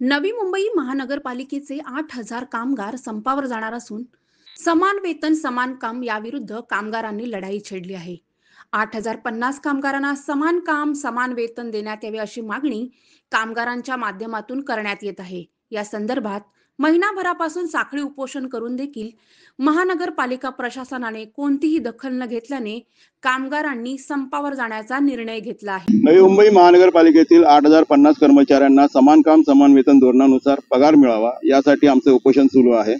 नवी मुंबई महानगरपालिकेचे 8,000 कामगार संपावर जाणार असून समान वेतन समान काम याविरुद्ध कामगारांनी लढाई छेडली आहे. 8,050 कामगारांना समान काम समान वेतन देण्यात यावे अशी मागणी कामगारांच्या माध्यमातून करण्यात येत आहे. या संदर्भात महिनाभरापासून साखळी उपोषण करून देखील महानगरपालिका प्रशासनाने कोणतीही दखल न घेतल्याने कामगारांनी संपावर जाण्याचा निर्णय घेतला आहे. नवी मुंबई महानगरपालिकेतील 8,050 कर्मचाऱ्यांना समान काम समान वेतन धोरणानुसार पगार मिळावा यासाठी आमचे उपोषण सुरू आहे.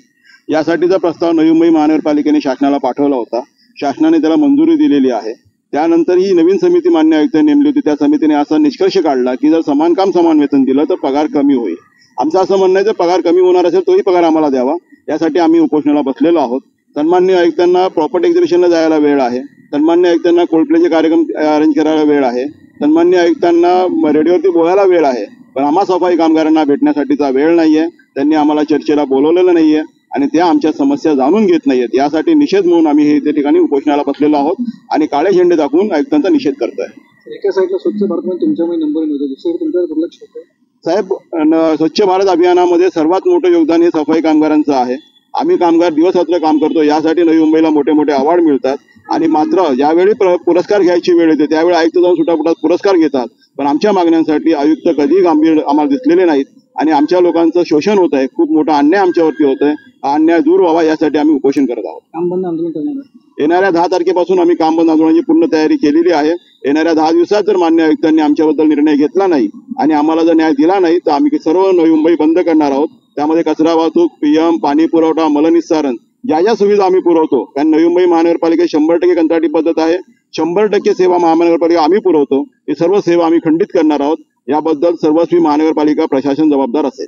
यासाठीचा प्रस्ताव नवी मुंबई महानगरपालिकेने शासनाला पाठवला होता. शासनाने त्याला मंजुरी दिलेली आहे. त्यानंतर ही नवीन समिती मान्य आयुक्त नेमली होती. त्या समितीने असा निष्कर्ष काढला की जर समान काम समान वेतन दिलं तर पगार कमी होईल. आमचं असं म्हणणं आहे, जर पगार कमी होणार असेल तोही पगार आम्हाला द्यावा. यासाठी आम्ही उपोषणाला बसलेलो आहोत. सन्माननीय आयुक्तांना प्रॉपर्टी एक्झिबिशनला जायला वेळ आहे. सन्माननीय आयुक्तांना कोल्डप्लेचे कार्यक्रम अरेंज करायला वेळ आहे. सन्माननीय आयुक्तांना रेडिओवरती बोलायला वेळ आहे. पण आम्हा सफाई कामगारांना भेटण्यासाठीचा वेळ नाहीये. त्यांनी आम्हाला चर्चेला बोलवलेलं नाहीये आणि त्या आमच्या समस्या जाणून घेत नाहीयेत. यासाठी निषेध म्हणून आम्ही हे त्या ठिकाणी उपोषणाला बसलेलो आहोत आणि काळे झेंडे दाखवून आयुक्तांचा निषेध करतोय. एका साईडला स्वच्छ भारतमध्ये तुमच्यामध्ये नंबर मिळतो, दुसरीकडे तुमच्यावर दुर्लक्ष होतं. साहेब, स्वच्छ भारत अभियानामध्ये सर्वात मोठं योगदान हे सफाई कामगारांचं आहे. आम्ही कामगार दिवसरात्र काम करतो. यासाठी नवी मुंबईला मोठे मोठे अवॉर्ड मिळतात आणि मात्र ज्यावेळी पुरस्कार घ्यायची वेळ येते त्यावेळी आयुक्त जाऊन सुटापुटात पुरस्कार घेतात. पण आमच्या मागण्यांसाठी आयुक्त कधीही गंभीर आम्हाला दिसलेले नाहीत आणि आमच्या लोकांचं शोषण होत आहे. खूप मोठा अन्याय आमच्यावरती होत आहे. हा अन्याय दूर व्हावा यासाठी आम्ही उपोषण करत आहोत. काम बंद आंदोलन करणार आहे. येणाऱ्या 10 तारखेपासून आम्ही काम बंद आंदोलनाची पूर्ण तयारी केलेली आहे. येणाऱ्या 10 दिवसात जर मान्य आयुक्तांनी आमच्याबद्दल निर्णय घेतला नाही आणि आम्हाला जर न्याय दिला नाही तर आम्ही सर्व नवी मुंबई बंद करणार आहोत. त्यामध्ये कचरा वाहतूक, पीएम, पाणी पुरवठा, मलनिस्सारण ज्या सुविधा आम्ही पुरवतो, कारण नवी मुंबई महानगरपालिकेत 100% कंत्राटी पद्धत आहे. 100% सेवा महानगरपालिका आम्ही पुरवतो. ही सर्व सेवा आम्ही खंडित करणार आहोत. याबद्दल सर्वस्वी महानगरपालिका प्रशासन जबाबदार असेल.